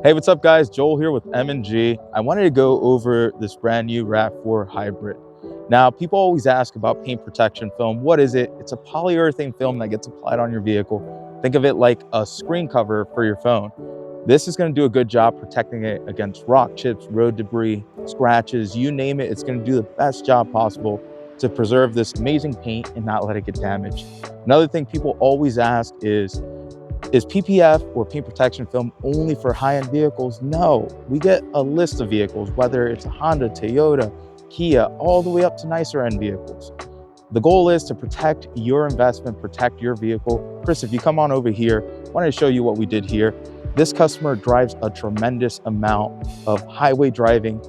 Hey, what's up guys? Joel here with M&G. I wanted to go over this brand new RAV4 hybrid. Now, people always ask about paint protection film. What is it? It's a polyurethane film that gets applied on your vehicle. Think of it like a screen cover for your phone. This is going to do a good job protecting it against rock chips, road debris, scratches, you name it. It's going to do the best job possible to preserve this amazing paint and not let it get damaged. Another thing people always ask is PPF or paint protection film only for high-end vehicles? No, we get a list of vehicles, whether it's a Honda, Toyota, Kia, all the way up to nicer end vehicles. The goal is to protect your investment, protect your vehicle. Chris, if you come on over here, I wanted to show you what we did here. This customer drives a tremendous amount of highway driving.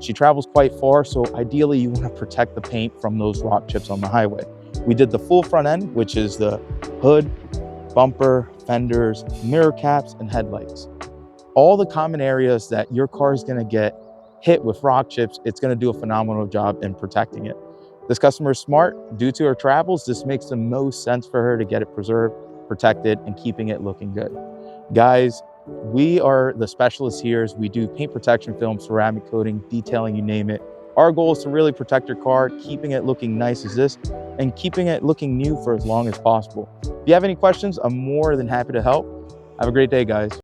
She travels quite far, so ideally you want to protect the paint from those rock chips on the highway. We did the full front end, which is the hood, bumper, fenders, mirror caps, and headlights. All the common areas that your car is going to get hit with rock chips, it's going to do a phenomenal job in protecting it. This customer is smart. Due to her travels, this makes the most sense for her to get it preserved, protected, and keeping it looking good. Guys, we are the specialists here. We do paint protection film, ceramic coating, detailing, you name it. Our goal is to really protect your car, keeping it looking nice as this, and keeping it looking new for as long as possible. If you have any questions, I'm more than happy to help. Have a great day, guys.